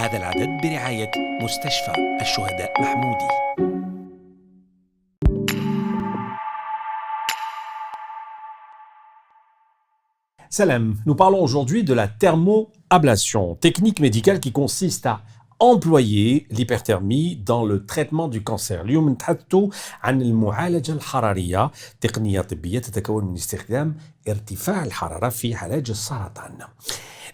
هذا العدد برعاية مستشفى الشهداء محمودي. Salam, nous parlons aujourd'hui de la thermoablation, technique médicale qui consiste à employer l'hyperthermie dans le traitement du cancer. اليوم نتحدثوا عن المعالجة الحرارية، تقنية طبية تتكون من استخدام ارتفاع الحرارة في علاج السرطان.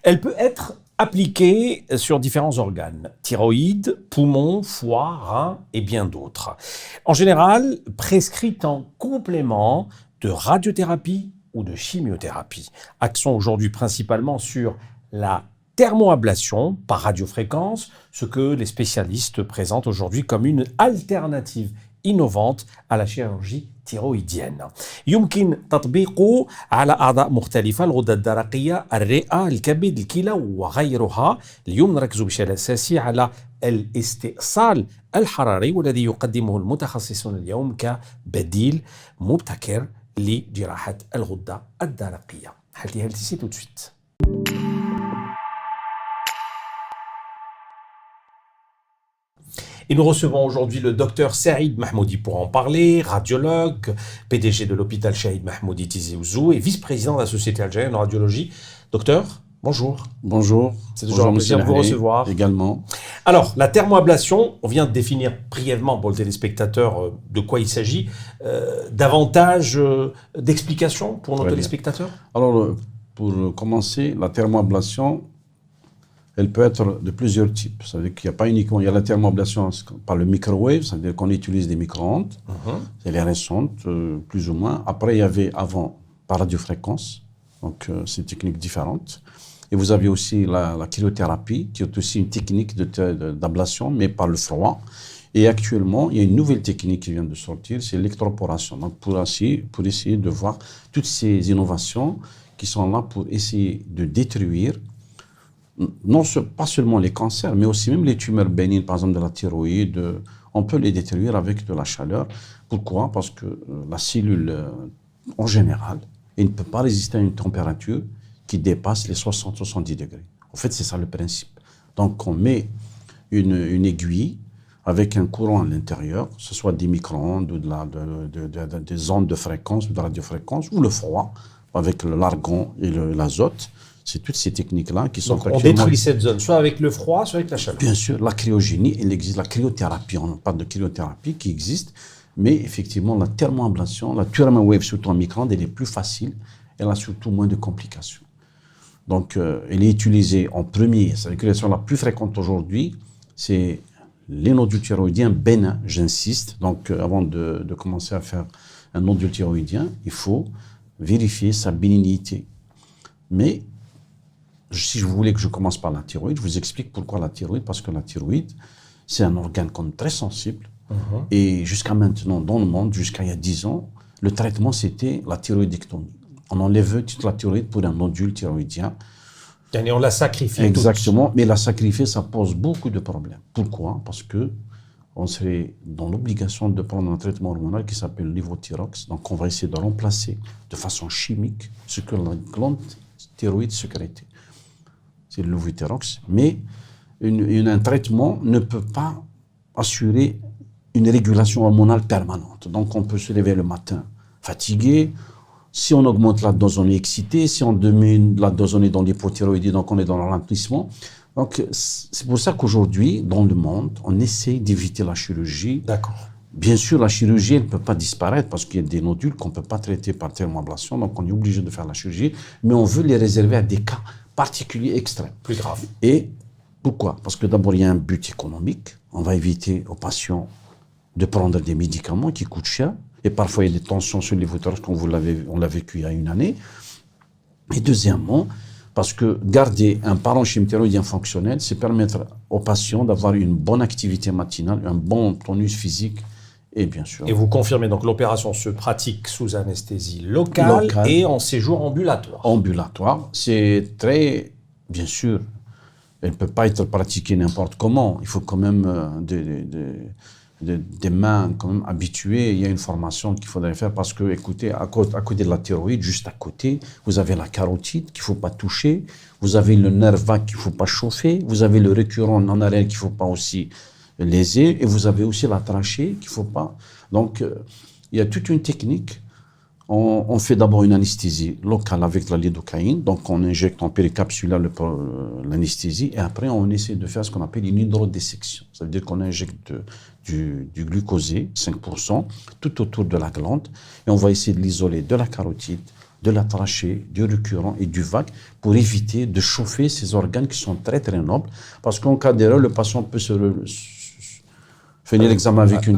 Elle peut être appliquée sur différents organes, thyroïde, poumons, foie, reins et bien d'autres. En général, prescrite en complément de radiothérapie ou de chimiothérapie. Accent aujourd'hui principalement sur la thermoablation par radiofréquence, ce que les spécialistes présentent aujourd'hui comme une alternative innovante à la chirurgie thyroïdienne. يمكن تطبيقه على أعضاء مختلفة، الغدة الدرقية، الرئة، الكبد، الكلى وغيرها. اليوم نركز بشكل أساسي على الاستئصال الحراري والذي يقدمه المتخصصون اليوم كبديل مبتكر لجراحة الغدة الدرقية. حالتي هلتسي tout de suite. Et nous recevons aujourd'hui le docteur Saïd Mahmoudi pour en parler, radiologue, PDG de l'hôpital Shahid Mahmoudi Tizi Ouzou et vice-président de la Société algérienne de radiologie. Docteur, bonjour. Bonjour. C'est toujours un plaisir de vous recevoir. Également. Alors, la thermoablation, on vient de définir brièvement pour le téléspectateur de quoi il s'agit. Davantage d'explications pour nos téléspectateurs ? Alors, pour commencer, la thermoablation, elle peut être de plusieurs types. Ça veut dire qu'il n'y a pas uniquement... Il y a la thermoablation par le microwave, c'est-à-dire qu'on utilise des micro-ondes. Elle est récente, plus ou moins. Après, il y avait avant par radiofréquence. Donc, c'est une technique différente. Et vous avez aussi la cryothérapie, qui est aussi une technique d'ablation, mais par le froid. Et actuellement, il y a une nouvelle technique qui vient de sortir, c'est l'électroporation. Donc, pour essayer de voir toutes ces innovations qui sont là pour essayer de détruire pas seulement les cancers, mais aussi même les tumeurs bénignes, par exemple de la thyroïde, on peut les détruire avec de la chaleur. Pourquoi ? Parce que la cellule, en général, elle ne peut pas résister à une température qui dépasse les 60-70 degrés. En fait, c'est ça le principe. Donc, on met une aiguille avec un courant à l'intérieur, que ce soit des micro-ondes ou des ondes de fréquence ou de radiofréquence, ou le froid, avec l'argon et l'azote. C'est toutes ces techniques-là qui sont donc, on détruit cette zone, soit avec le froid, soit avec la chaleur. Bien sûr, la cryogénie, elle existe. La cryothérapie, on parle de cryothérapie qui existe, mais effectivement, la thermoablation, la thermowave, surtout en micro-ondes, elle est plus facile, elle a surtout moins de complications. Donc, elle est utilisée en premier. C'est l'utilisation la plus fréquente aujourd'hui, c'est les nodules thyroïdiens bénins, j'insiste. Donc, avant de commencer à faire un nodule thyroïdien, il faut vérifier sa bénignité. Mais si vous voulez que je commence par la thyroïde, je vous explique pourquoi la thyroïde. Parce que la thyroïde, c'est un organe comme très sensible. Et jusqu'à maintenant, dans le monde, jusqu'à il y a 10 ans, le traitement, c'était la thyroïdectomie. On enlève toute la thyroïde pour un nodule thyroïdien. Et on la sacrifie. Exactement, mais la sacrifier, ça pose beaucoup de problèmes. Pourquoi ? Parce que on serait dans l'obligation de prendre un traitement hormonal qui s'appelle levothyrox. Donc, on va essayer de remplacer de façon chimique ce que la glande thyroïde sécrétait. C'est le levothyrox, mais un traitement ne peut pas assurer une régulation hormonale permanente. Donc, on peut se lever le matin fatigué. Si on augmente la dose, on est excité. Si on diminue la dose, on est dans l'hypothyroïdie, donc on est dans le ralentissement. Donc, c'est pour ça qu'aujourd'hui, dans le monde, on essaie d'éviter la chirurgie. D'accord. Bien sûr, la chirurgie, elle ne peut pas disparaître parce qu'il y a des nodules qu'on ne peut pas traiter par thermoablation, donc on est obligé de faire la chirurgie, mais on veut les réserver à des cas particuliers extrêmes. Plus grave. Et pourquoi ? Parce que d'abord, il y a un but économique. On va éviter aux patients de prendre des médicaments qui coûtent cher. Et parfois, il y a des tensions sur les levothyrox, comme on l'a vécu il y a une année. Et deuxièmement, parce que garder un parenchyme thyroïdien fonctionnel, c'est permettre aux patients d'avoir une bonne activité matinale, un bon tonus physique. Et bien sûr. Et vous confirmez donc l'opération se pratique sous anesthésie locale et en séjour ambulatoire. Ambulatoire, c'est très, bien sûr, elle ne peut pas être pratiquée n'importe comment. Il faut quand même des mains quand même habituées. Il y a une formation qu'il faudrait faire parce que, écoutez, à côté de la thyroïde, juste à côté, vous avez la carotide qu'il ne faut pas toucher, vous avez le nerf vague qu'il ne faut pas chauffer, vous avez le récurrent non aréal qu'il ne faut pas aussi léser, et vous avez aussi la trachée qu'il ne faut pas. Donc, il y a toute une technique. On fait d'abord une anesthésie locale avec de la lidocaïne, donc on injecte en péricapsulaire l'anesthésie, et après on essaie de faire ce qu'on appelle une hydrodissection. Ça veut dire qu'on injecte du glucosé, 5%, tout autour de la glande, et on va essayer de l'isoler de la carotide, de la trachée, du récurrent et du vague, pour éviter de chauffer ces organes qui sont très très nobles, parce qu'en cas d'erreur, le patient peut finir l'examen avec une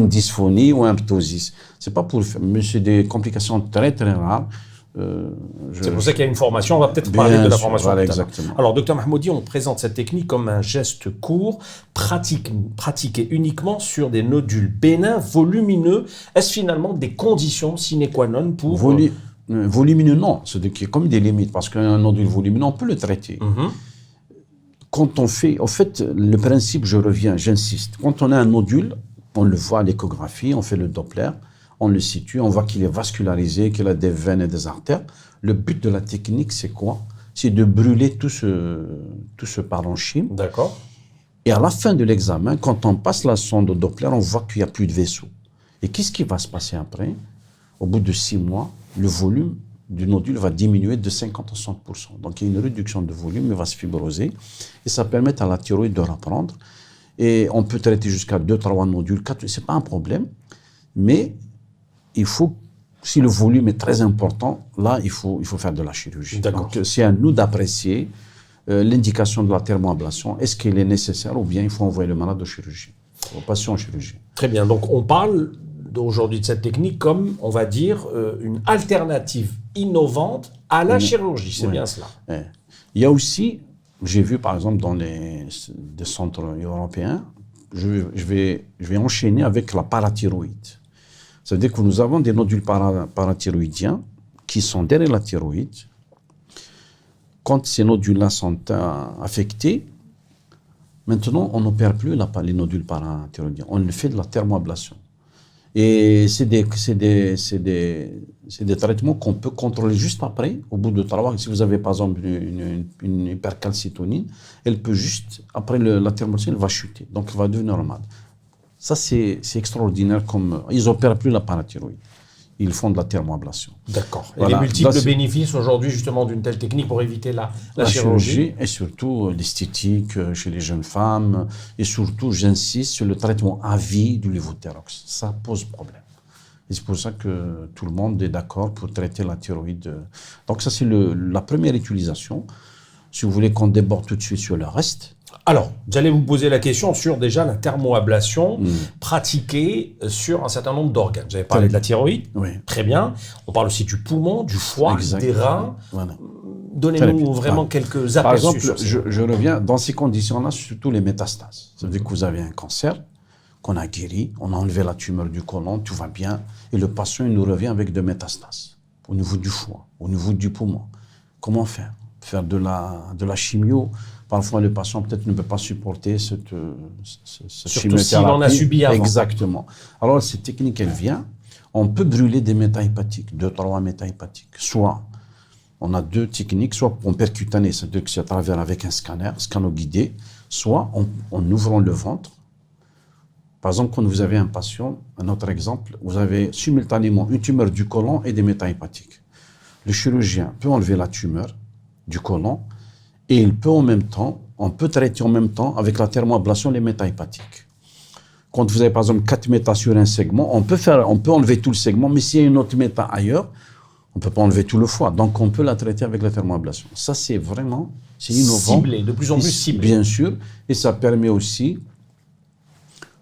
dysphonie ou un ptosis. C'est pas pour faire, mais c'est des complications très très rares. C'est pour ça qu'il y a une formation. On va peut-être parler de la formation. Voilà, exactement. Alors, docteur Mahmoudi, on présente cette technique comme un geste court, pratiqué uniquement sur des nodules bénins, volumineux. Est-ce finalement des conditions sine qua non pour... Volumineux, non. C'est comme des limites, parce qu'un nodule volumineux, on peut le traiter. Quand on fait, en fait, le principe, j'insiste, quand on a un nodule, on le voit à l'échographie, on fait le Doppler, on le situe, on voit qu'il est vascularisé, qu'il a des veines et des artères. Le but de la technique, c'est quoi? C'est de brûler tout ce parenchyme. D'accord. Et à la fin de l'examen, quand on passe la sonde au Doppler, on voit qu'il n'y a plus de vaisseau. Et qu'est-ce qui va se passer après? Au bout de 6 mois, le volume du nodule va diminuer de 50 à 100%. Donc il y a une réduction de volume, il va se fibroser, et ça permet à la thyroïde de reprendre. Et on peut traiter jusqu'à 2-3 nodules, 4, c'est pas un problème, mais il faut, si le volume est très important, là il faut faire de la chirurgie. Donc c'est à nous d'apprécier l'indication de la thermoablation. Est-ce qu'elle est nécessaire ou bien il faut envoyer le malade au chirurgien, au patient chirurgien. Très bien, donc on parle aujourd'hui de cette technique comme, on va dire, une alternative innovante à la chirurgie, c'est bien cela. Il y a aussi, j'ai vu par exemple dans des centres européens, je vais enchaîner avec la parathyroïde. Ça veut dire que nous avons des nodules parathyroïdiens qui sont derrière la thyroïde. Quand ces nodules-là sont affectés, maintenant on n'opère plus les nodules parathyroïdiens, on fait de la thermoablation. Et c'est des traitements qu'on peut contrôler juste après, au bout de 3 mois. Si vous avez par exemple une hypercalcitonine, elle peut juste, après la thermoablation, elle va chuter, donc elle va devenir normale. Ça, c'est extraordinaire, comme ils n'opèrent plus la parathyroïde. Ils font de la thermoablation. D'accord. Et les multiples bénéfices aujourd'hui justement d'une telle technique pour éviter la chirurgie. Et surtout l'esthétique chez les jeunes femmes. Et surtout, j'insiste sur le traitement à vie du lévothyrox. Ça pose problème. Et c'est pour ça que tout le monde est d'accord pour traiter la thyroïde. Donc ça, c'est la première utilisation. Si vous voulez qu'on déborde tout de suite sur le reste. Alors, j'allais vous poser la question sur déjà la thermoablation pratiquée sur un certain nombre d'organes. Vous avez parlé de la thyroïde, très bien. On parle aussi du poumon, du foie, des reins. Voilà. Donnez-nous vraiment quelques aperçus. Par exemple, je reviens dans ces conditions-là, surtout les métastases. Ça veut dire que vous avez un cancer qu'on a guéri, on a enlevé la tumeur du côlon, tout va bien, et le patient il nous revient avec des métastases au niveau du foie, au niveau du poumon. Comment faire? Faire de la chimio. Parfois, le patient peut-être ne peut pas supporter cette surtout s'il en a subi avant. Exactement. Alors, cette technique, elle vient. On peut brûler des métahépatiques, 2-3 métahépatiques. Soit, on a 2 techniques, soit en percutané, c'est-à-dire que c'est à travers avec un scanner guidé, soit en ouvrant le ventre. Par exemple, quand vous avez un patient, un autre exemple, vous avez simultanément une tumeur du côlon et des métahépatiques. Le chirurgien peut enlever la tumeur du côlon, et il peut on peut traiter en même temps avec la thermoablation les métahépatiques. Quand vous avez par exemple 4 métas sur un segment, on peut enlever tout le segment, mais s'il y a une autre méta ailleurs, on ne peut pas enlever tout le foie. Donc on peut la traiter avec la thermoablation. Ça c'est innovant. Ciblé, de plus en plus ciblé. Bien sûr, et ça permet aussi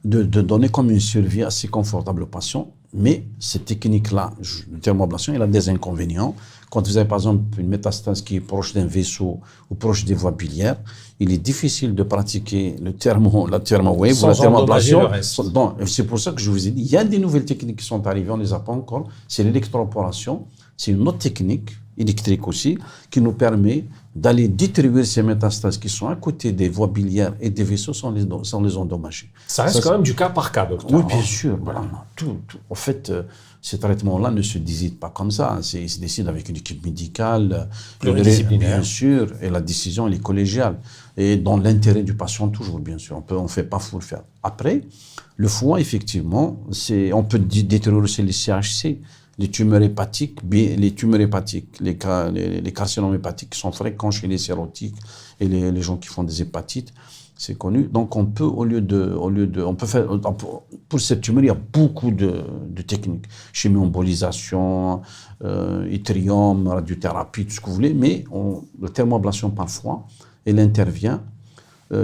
de donner comme une survie assez confortable au patient. Mais cette technique-là, de thermoablation, elle a des inconvénients. Quand vous avez par exemple une métastase qui est proche d'un vaisseau ou proche des voies biliaires, il est difficile de pratiquer la thermowave ou la thermoablation. C'est pour ça que je vous ai dit, il y a des nouvelles techniques qui sont arrivées, on ne les a pas encore. C'est l'électroporation, c'est une autre technique. électrique aussi, qui nous permet d'aller détruire ces métastases qui sont à côté des voies biliaires et des vaisseaux sans les endommager. Ça reste quand même du cas par cas, docteur. Oui, bien sûr. Voilà. En fait, ces traitements-là ne se décident pas comme ça. Ils se décident avec une équipe médicale, pluridisciplinaire. Bien sûr, et la décision, elle est collégiale. Et dans l'intérêt du patient, toujours, bien sûr. On ne fait pas pour le faire. Après, le foie, effectivement, on peut détruire aussi les CHC, les tumeurs hépatiques, les carcinomes hépatiques qui sont fréquents chez les sérotiques et les gens qui font des hépatites. C'est connu. Donc, on peut, on peut faire, pour cette tumeur, il y a beaucoup de techniques. Chimio-embolisation, yttrium, radiothérapie, tout ce que vous voulez, mais la thermoablation parfois, elle intervient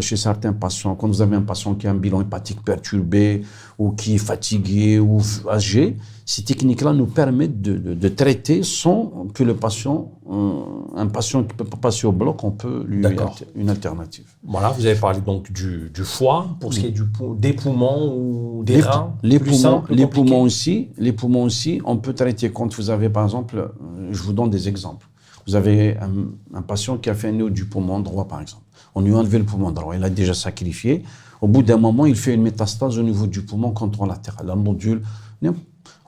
chez certains patients. Quand vous avez un patient qui a un bilan hépatique perturbé ou qui est fatigué ou âgé, ces techniques-là nous permettent de traiter sans que le patient, un patient qui ne peut pas passer au bloc, on peut lui une alternative. Voilà, vous avez parlé donc du foie, pour ce qui est des poumons ou des reins. Les poumons aussi, on peut traiter quand vous avez, par exemple, je vous donne des exemples. Vous avez un patient qui a fait un nœud du poumon droit, par exemple. On lui a enlevé le poumon droit, il a déjà sacrifié. Au bout d'un moment, il fait une métastase au niveau du poumon contralatéral, un nodule.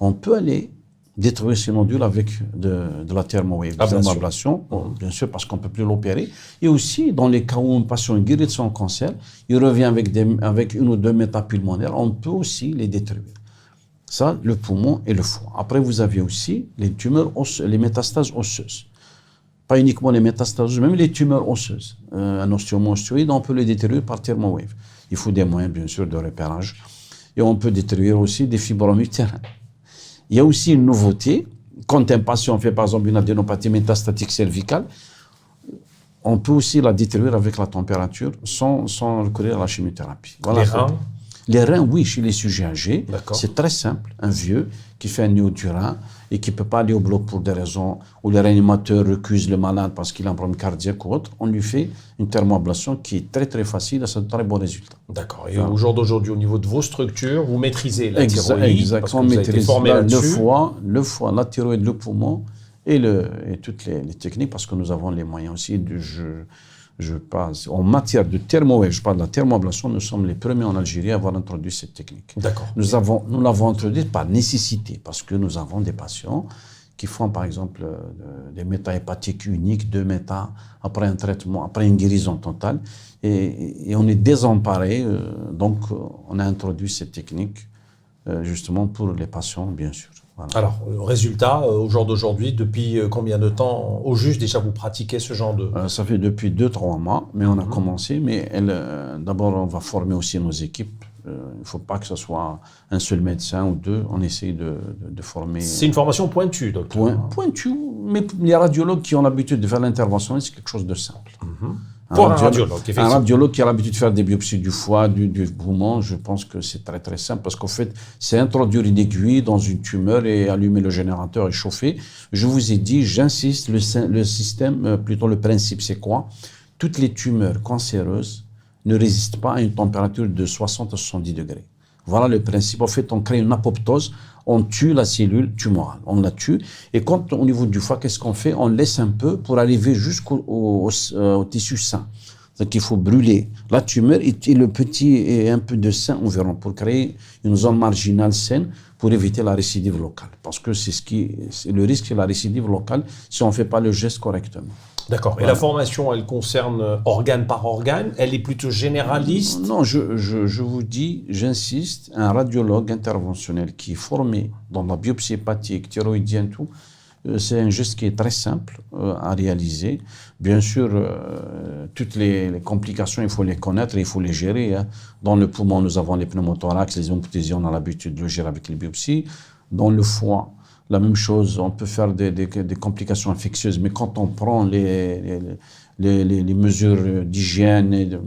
On peut aller détruire ces nodules avec de la thermoablation, bien sûr, parce qu'on ne peut plus l'opérer. Et aussi, dans les cas où un patient est guéri de son cancer, il revient avec une ou deux métapulmonaires, on peut aussi les détruire. Ça, le poumon et le foie. Après, vous avez aussi les tumeurs osseuses, les métastases osseuses. Pas uniquement les métastases, même les tumeurs osseuses. Un ostéomo-ostéoïde, on peut les détruire par thermowave. Il faut des moyens, bien sûr, de repérage. Et on peut détruire aussi des fibromes utérins. Il y a aussi une nouveauté. Quand un patient fait, par exemple, une adénopathie métastatique cervicale, on peut aussi la détruire avec la température sans recourir à la chimiothérapie. Voilà. Les reins? Les reins, oui, chez les sujets âgés. D'accord. C'est très simple. Un vieux qui fait un nœud du rein et qui ne peut pas aller au bloc pour des raisons où les réanimateurs recusent le malade parce qu'il a un problème cardiaque ou autre, on lui fait une thermoablation qui est très très facile et ça donne très bons résultats. D'accord. Et au jour d'aujourd'hui, au niveau de vos structures, vous maîtrisez la thyroïde, exactement. parce que vous avez été formé là-dessus. Le foie, la thyroïde, le poumon et toutes les techniques parce que nous avons les moyens aussi en matière de thermowave, je parle de la thermoablation, nous sommes les premiers en Algérie à avoir introduit cette technique. D'accord. Nous l'avons introduite par nécessité, parce que nous avons des patients qui font par exemple des méta-hépatiques uniques, 2 méta, après un traitement, après une guérison totale, et on est désemparé, donc on a introduit cette technique justement pour les patients, bien sûr. Voilà. Alors, résultat, au jour d'aujourd'hui, depuis combien de temps, au juste, déjà, vous pratiquez ce genre de... Ça fait depuis 2-3 mois, mais on a commencé. Mais d'abord, on va former aussi nos équipes. Il ne faut pas que ce soit un seul médecin ou deux. On essaye de former... C'est une formation pointue, docteur. Pointue, mais les radiologues qui ont l'habitude de faire l'intervention, c'est quelque chose de simple. Pour un radiologue, effectivement. Un radiologue qui a l'habitude de faire des biopsies du foie, du poumon, je pense que c'est très très simple parce qu'en fait, c'est introduire une aiguille dans une tumeur et allumer le générateur et chauffer. Je vous ai dit, j'insiste, le système, plutôt le principe, c'est quoi? Toutes les tumeurs cancéreuses ne résistent pas à une température de 60 à 70 degrés. Voilà le principe. En fait, on crée une apoptose, on tue la cellule tumorale, on la tue. Et quand au niveau du foie, qu'est-ce qu'on fait? On laisse un peu pour arriver jusqu'au tissu sain. C'est-à-dire qu'il faut brûler la tumeur et le petit et un peu de sang environ pour créer une zone marginale saine pour éviter la récidive locale. Parce que c'est le risque, c'est la récidive locale si on ne fait pas le geste correctement. D'accord. Voilà. Et la formation, elle concerne organe par organe? Elle est plutôt généraliste? Non, je vous dis, j'insiste, un radiologue interventionnel qui est formé dans la biopsie hépatique, thyroïdienne, tout, c'est un geste qui est très simple à réaliser. Bien sûr, toutes les complications, il faut les connaître, il faut les gérer. Hein. Dans le poumon, nous avons les pneumothorax, les hémoptysies, on a l'habitude de le gérer avec les biopsies. Dans le foie, la même chose, on peut faire des complications infectieuses, mais quand on prend les mesures d'hygiène, il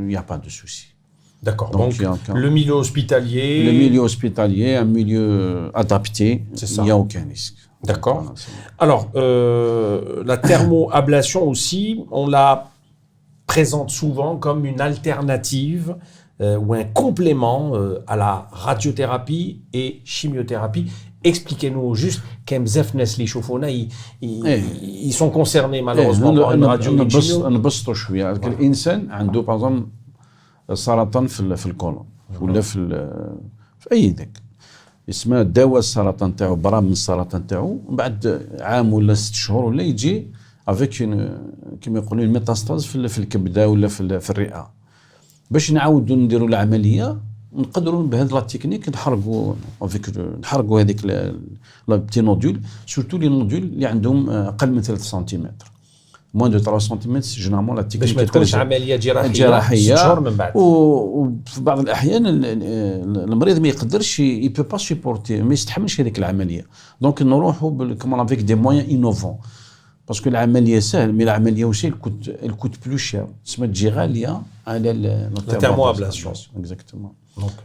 n'y a pas de souci. D'accord. Donc le milieu hospitalier... Le milieu hospitalier, un milieu adapté, il n'y a aucun risque. D'accord. Voilà, alors, la thermoablation aussi, on la présente souvent comme une alternative ou un complément à la radiothérapie et chimiothérapie. expliquez-nous juste كاين بزاف الناس اللي يشوفونا ils sont concernés إيه، malheureusement par une radio نبسطوا شويه. الانسان عنده بازم سرطان في الكولون ولا في اي ذاك اسمه دواء السرطان تاعو، برام من السرطان تاعو، من بعد عام ولا 6 شهور ولا يجي افيك كيما يقولوا الميتاستاز في الكبده ولا في الرئه. باش نعاودوا نديروا العمليه نقدروا بهذه لا تكنيك نحرقوا هذيك لا بتي نودول، سورتو لي نودول اللي عندهم اقل من 3 سنتيمتر، موان دو 3 سنتيمتر. جينيرالمون لا تكنيك باش ما تكونش عمليه جراحيه 6 شهور من بعد. وفي بعض الاحيان المريض ما يقدرش يبو با سيبورتي، ما يستحملش هذيك العمليه. دونك نروحوا كومون افيك دي مويان انوفون، باسكو العمليه سهل مي العمليه وشي الكوت بلو شير، تسمى تجي غاليه على التيرمو ابلاسيون. اكزاكتومون.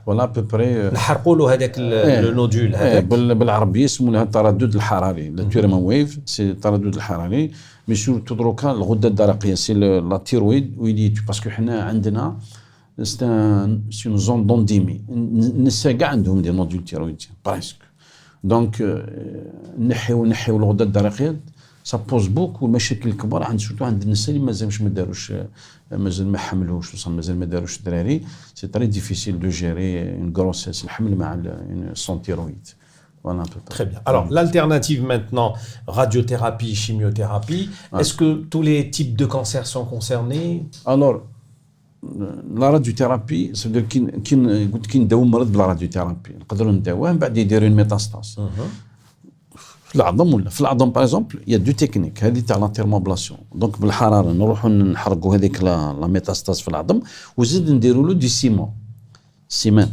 فوالا بوبري نحرقوا له هذاك النودول هذاك بالعربيه يسمونها التردد الحراري، لا تيرمو ويف سي التردد الحراري. مي سورتو دروكا الغده الدرقيه سي لا تيرويد ويلي، باسكو حنا عندنا سي اون زون دونديمي، النساء كاع عندهم دي نودول تيرويديان بريسك. دونك نحيو الغده الدرقيه سا بوز بوكو المشاكل الكبار عند سورتو عند النساء اللي مازال ما داروش، مازال ما حملوش، وصل مازال ما داروش الدراري. سي تري ديفيسيل دو جيري اون غروسيس الحمل مع سون تيرويد. Voilà, très bien. Alors, l'alternative maintenant, radiothérapie, chimiothérapie, est-ce que tous les types de cancers sont concernés? Alors, la radiothérapie, ça veut dire كي نداو مرض بلا راديوثيرابي نقدروا نداوه من بعد يديروا الميتاستاز في العظم ولا في العظم. باغ اكزومبل يا دو تكنيك، هذه تاع لا تيرموبلاسيون، دونك بالحراره نروحوا نحرقوا هذيك لا ميتاستاز في العظم، وزيد نديروا له دي سيمان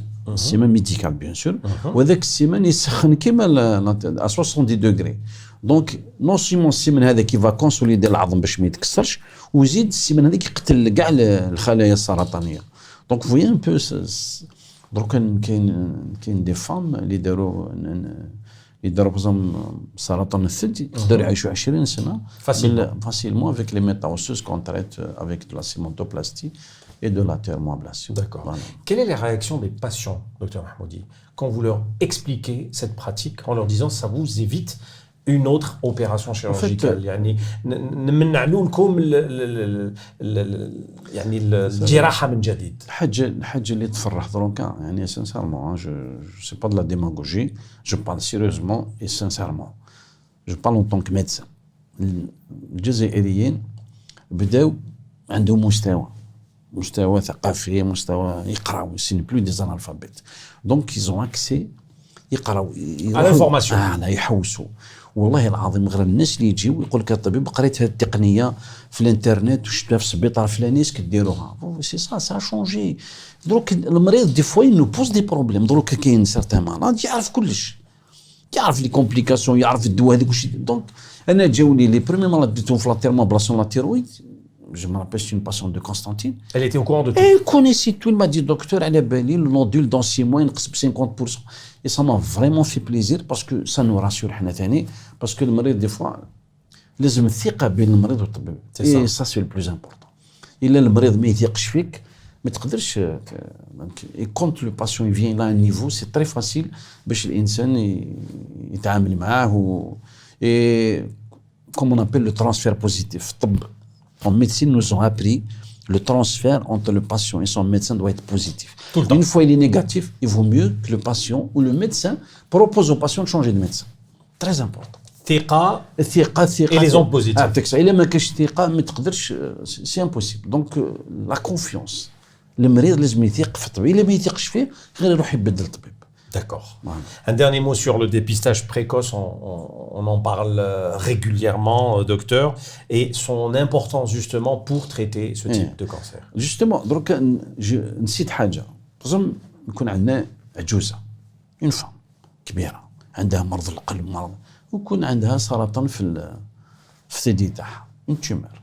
ميديكال بيان سور. وهذاك السيمان يسخن كيما ا 70 دوغري. دونك نون سيمون السيمان هذا كيفا كونسوليدي العظم باش ما يتكسرش، وزيد السيمان هذاك يقتل كاع الخلايا السرطانيه. دونك فوي ان بو دروك كاين دي فام اللي داروا بزاف سرطان الثدي يقدروا يعيشوا 20 سنه فاسيلمون افيك لي ميتاوسوس كونتريت افيك دو لا سيمونتوبلاستي et de la thermoablation. D'accord. Voilà. Quelle est la réaction des patients, docteur Mahmoudi, quand vous leur expliquez cette pratique en leur disant ça vous évite une autre opération chirurgicale؟ يعني نمنع لكم يعني الجراحه من جديد. الحاجه اللي تفرح دروكا يعني سانسيرمون جو سي با دو لا ديماغوجي، جو بارل سيريوزمون اي سانسيرمون، جو بارل اون طونك ميدسان. الجزائريين بداو عندهم مستوى ثقافي، مستوى يقراو، سي بلو دي زانالفابيت. دونك يزون اكسي يقراو على انفورماسيون، يحوسوا. والله العظيم غير الناس اللي يجيو يقول لك الطبيب قريت هذه التقنيه في الانترنت وشفتها في السبيطار الفلاني اسك ديروها. سي سا شونجي. دروك المريض دي فوا نو بوز دي بروبليم. دروك كاين سارتان مالاد يعرف كلش، يعرف لي كومبليكاسيون، يعرف الدواء هذاك وش. دونك انا جاوني لي بريمي مالاد ديتهم في لا تيرموبلاسيون لا تيرويد. Je me rappelle, c'est une patiente de Constantine. Elle était au courant de tout. Elle connaissait tout. Elle m'a dit, docteur, elle a belé le nodule dans 6 mois, il y a 50%. Et ça m'a vraiment fait plaisir parce que ça nous rassure. Parce que le malade, des fois, les hommes ثقة بين المريض والطبيب. Et ça, c'est le plus important. إلا المريض ما يثقش فيك ما تقدرش. Et quand le patient il vient là à un niveau, c'est très facile باش الإنسان يتعامل معاه. Et comme on appelle le transfert positif. En médecine, nous ont appris le transfert entre le patient et son médecin doit être positif. Une fois il est négatif, il vaut mieux que le patient ou le médecin propose au patient de changer de médecin. Très important. ثقة et les ondes positives. إلا ما كاش ثقة ما تقدرش، c'est impossible. Donc la confiance. المريض لازم يثق في الطبيب، إلا ما يثقش فيه غير يروح يبدل الطبيب. D'accord. Un dernier mot sur le dépistage précoce, on en parle régulièrement, docteur, et son importance justement pour traiter ce type de cancer. Justement, donc نسيت حاجة. لازم يكون عندنا عجوزة، une femme كبيرة عندها مرض القلب، ويكون عندها سرطان في الثدي تاعها، une tumeur.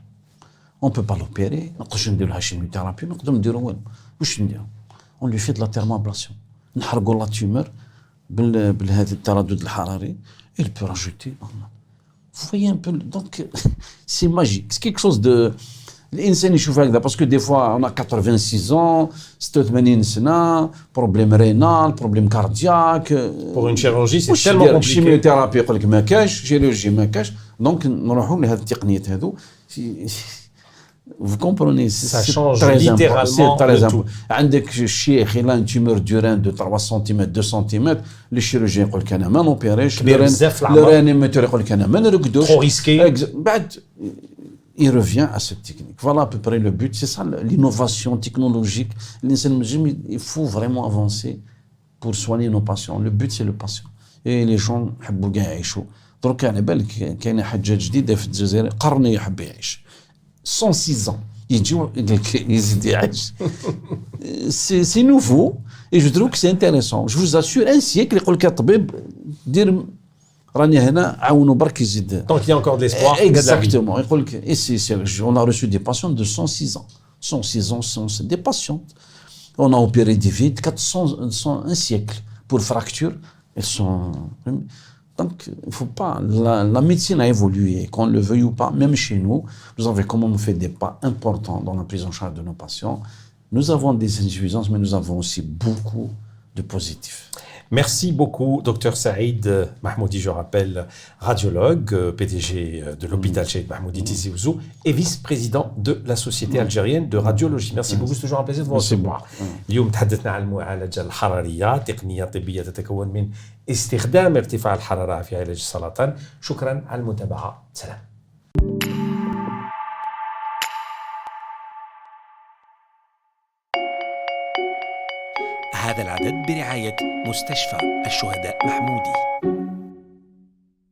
On peut pas l'opérer، ما نقدرش ندير لها chimiothérapie، ما نقدر نديرو والو. واش نديرو؟ On lui fait de la thermoablation. نحرقوا لا تيومر بهذا التردد الحراري. il peut rajouter. Vous voyez un peu, donc c'est magique, c'est quelque chose de الانسان يشوف هكذا باسكو دي فوا اون 86 ans 86 سنه بروبليم رينال بروبليم كاردياك Pour une chirurgie, c'est tellement compliqué. الشيميوثيرابي يقول لك ما كاش شيروجي ما كاش دونك نروحوا لهذه التقنيات هذو vous comprenez Ça change littéralement de tout. عندك الشيخ il a une tumeur du rein de 3 cm 2 cm le chirurgien يقول لك انا ما نوبيريش le réanimateur يقول لك انا ما نرقدوش Trop risqué. بعد il revient à cette technique. Voilà à peu près le but. C'est ça l'innovation technologique. Il faut vraiment avancer pour soigner nos patients. Le but, c'est le patient. Et les gens يحبوا كاع يعيشوا. درك على بالك كاين حاجه جديده في الجزائر قرني يحب يعيش 106 ans يجيو يزيد يعيش. C'est nouveau et je trouve que c'est intéressant. Je vous assure un siècle يقول لك الطبيب دير راني هنا عاونوا برك يزيد. Tant qu'il y a encore de l'espoir. Exactement. On a reçu des patients de 106 ans. 106 ans, c'est des patientes. On a opéré des vides, 400, un siècle pour fracture. Elles sont. Donc, il ne faut pas. La médecine a évolué, qu'on le veuille ou pas, même chez nous, nous avons quand même fait des pas importants dans la prise en charge de nos patients. Nous avons des insuffisances, mais nous avons aussi beaucoup de positifs. Merci beaucoup, Dr Saïd Mahmoudi, je rappelle, radiologue, PDG de l'hôpital Cheikh Mahmoudi Tizi Ouzou et vice-président de la Société algérienne de radiologie. Merci beaucoup, c'est toujours un plaisir de vous recevoir. اليوم تحدثنا عن المعالجة الحرارية، تقنية طبية تتكون من استخدام ارتفاع الحرارة في علاج السرطان. شكرا على المتابعة. سلام. هذا العدد برعاية مستشفى الشهداء محمودي.